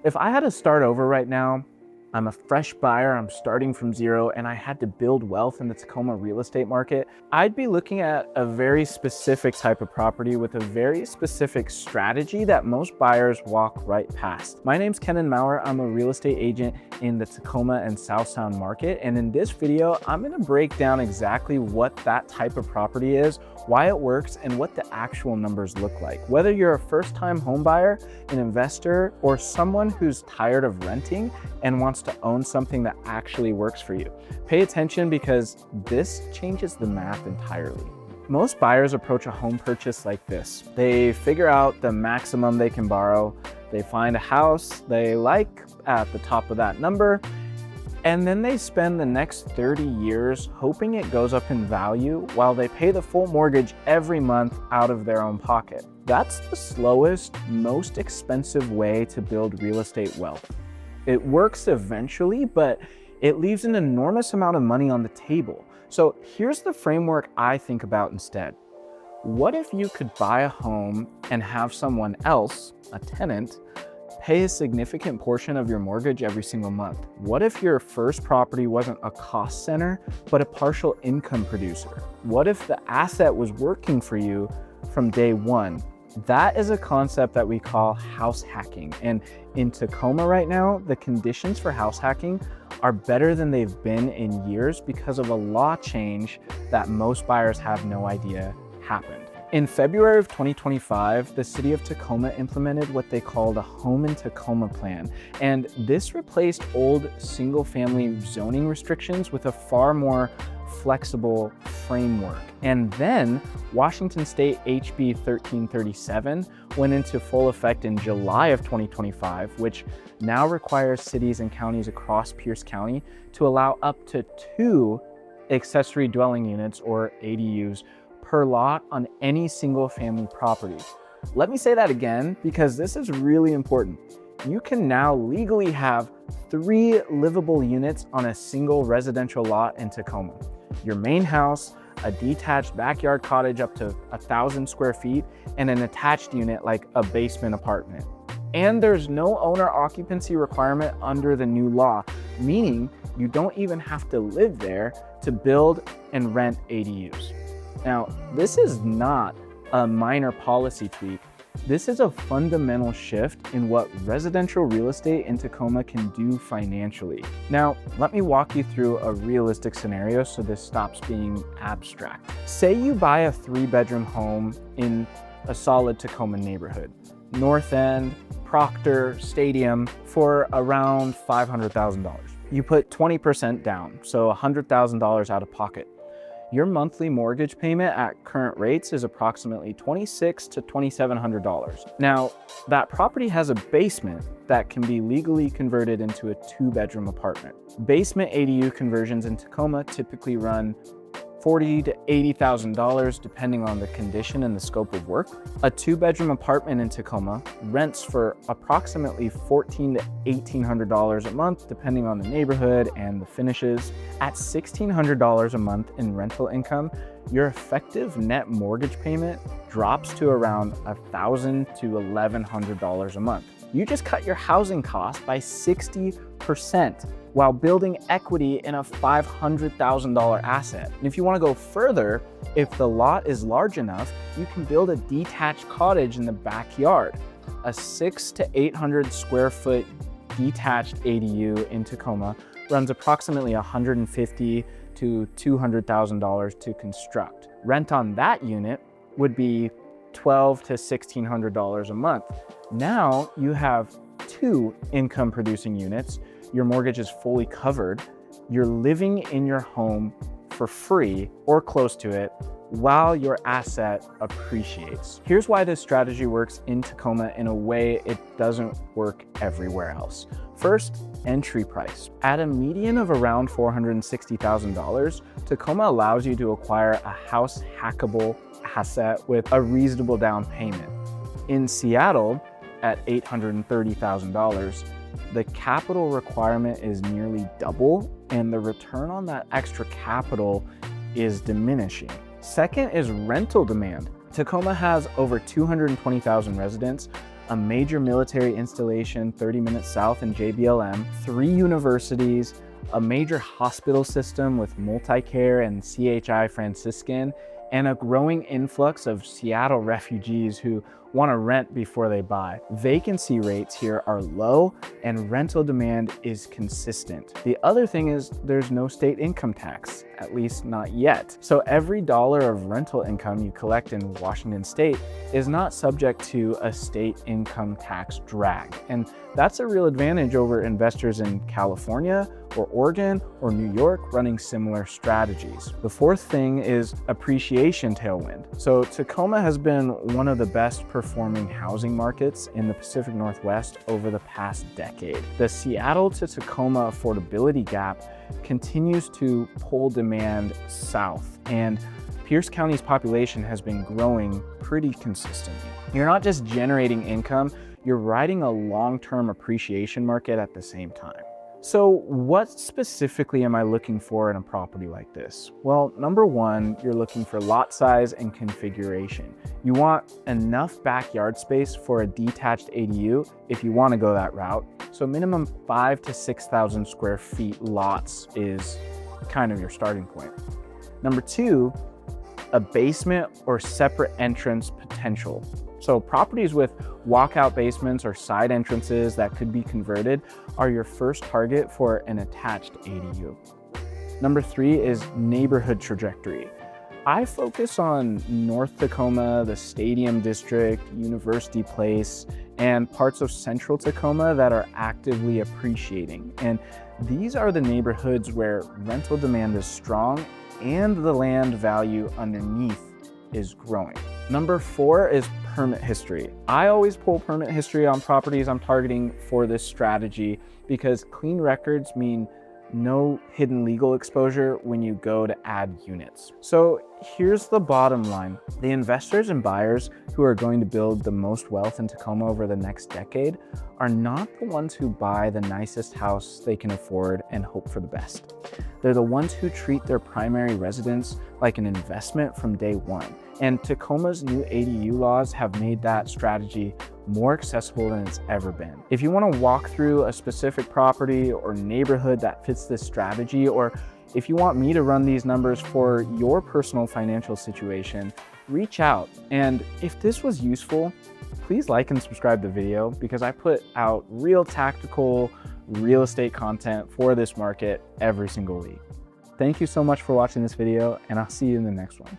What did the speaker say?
If I had to start over right now, I'm a fresh buyer, I'm starting from zero, and I had to build wealth in the Tacoma real estate market, I'd be looking at a very specific type of property with a very specific strategy that most buyers walk right past. My name's Kenan Maurer. I'm a real estate agent in the Tacoma and South Sound market. And in this video, I'm gonna break down exactly what that type of property is, why it works, and what the actual numbers look like. Whether you're a first-time home buyer, an investor, or someone who's tired of renting and wants to own something that actually works for you. Pay attention because this changes the math entirely. Most buyers approach a home purchase like this. They figure out the maximum they can borrow, they find a house they like at the top of that number, and then they spend the next 30 years hoping it goes up in value while they pay the full mortgage every month out of their own pocket. That's the slowest, most expensive way to build real estate wealth. It works eventually, but it leaves an enormous amount of money on the table. So here's the framework I think about instead. What if you could buy a home and have someone else, a tenant, pay a significant portion of your mortgage every single month? What if your first property wasn't a cost center, but a partial income producer? What if the asset was working for you from day one? That is a concept that we call house hacking. And in Tacoma right now, the conditions for house hacking are better than they've been in years because of a law change that most buyers have no idea happened. In February of 2025, the city of Tacoma implemented what they called a Home in Tacoma plan. And this replaced old single-family zoning restrictions with a far more flexible framework. And then Washington State HB 1337 went into full effect in July of 2025, which now requires cities and counties across Pierce County to allow up to 2 accessory dwelling units, or ADUs, per lot on any single family property. Let me say that again because this is really important. You can now legally have 3 livable units on a single residential lot in Tacoma. Your main house, a detached backyard cottage up to 1,000 square feet, and an attached unit like a basement apartment. And there's no owner occupancy requirement under the new law, meaning you don't even have to live there to build and rent ADUs. Now, this is not a minor policy tweak. This is a fundamental shift in what residential real estate in Tacoma can do financially. Now, let me walk you through a realistic scenario so this stops being abstract. Say you buy a 3-bedroom home in a solid Tacoma neighborhood, North End, Proctor, Stadium, for around $500,000. You put 20% down, so $100,000 out of pocket. Your monthly mortgage payment at current rates is approximately $2,600 to $2,700. Now, that property has a basement that can be legally converted into a 2-bedroom apartment. Basement ADU conversions in Tacoma typically run $40,000 to $80,000 depending on the condition and the scope of work. A 2-bedroom apartment in Tacoma rents for approximately $1,400 to $1,800 a month depending on the neighborhood and the finishes. At $1,600 a month in rental income, your effective net mortgage payment drops to around $1,000 to $1,100 a month. You just cut your housing cost by 60% while building equity in a $500,000 asset. And if you want to go further, if the lot is large enough, you can build a detached cottage in the backyard. A 600 to 800 square foot detached ADU in Tacoma runs approximately $150,000 to $200,000 to construct. Rent on that unit would be $1,200 to $1,600 a month. Now you have 2 income producing units. Your mortgage is fully covered. You're living in your home for free or close to it while your asset appreciates. Here's why this strategy works in Tacoma in a way it doesn't work everywhere else. First, entry price. At a median of around $460,000, Tacoma allows you to acquire a house hackable asset with a reasonable down payment. In Seattle, at $830,000, the capital requirement is nearly double, and the return on that extra capital is diminishing. Second is rental demand. Tacoma has over 220,000 residents, a major military installation 30 minutes south in JBLM, 3 universities, a major hospital system with Multicare and CHI Franciscan, and a growing influx of Seattle refugees who want to rent before they buy. Vacancy rates here are low and rental demand is consistent. The other thing is there's no state income tax, at least not yet. So every dollar of rental income you collect in Washington State is not subject to a state income tax drag. And that's a real advantage over investors in California or Oregon or New York running similar strategies. The fourth thing is appreciation tailwind. So Tacoma has been one of the best performing housing markets in the Pacific Northwest over the past decade. The Seattle to Tacoma affordability gap continues to pull demand south, and Pierce County's population has been growing pretty consistently. You're not just generating income, you're riding a long-term appreciation market at the same time. So what specifically am I looking for in a property like this? Well, number one, you're looking for lot size and configuration. You want enough backyard space for a detached ADU if you want to go that route. So minimum 5,000 to 6,000 square feet lots is kind of your starting point. Number two, a basement or separate entrance potential. So properties with walkout basements or side entrances that could be converted are your first target for an attached ADU. Number three is neighborhood trajectory. I focus on North Tacoma, the Stadium District, University Place, and parts of Central Tacoma that are actively appreciating. And these are the neighborhoods where rental demand is strong and the land value underneath is growing. Number four is permit history. I always pull permit history on properties I'm targeting for this strategy because clean records mean no hidden legal exposure when you go to add units. So here's the bottom line. The investors and buyers who are going to build the most wealth in Tacoma over the next decade are not the ones who buy the nicest house they can afford and hope for the best. They're the ones who treat their primary residence like an investment from day one. And Tacoma's new ADU laws have made that strategy more accessible than it's ever been. If you want to walk through a specific property or neighborhood that fits this strategy, or if you want me to run these numbers for your personal financial situation, reach out. And if this was useful, please like and subscribe the video because I put out real tactical real estate content for this market every single week. Thank you so much for watching this video, and I'll see you in the next one.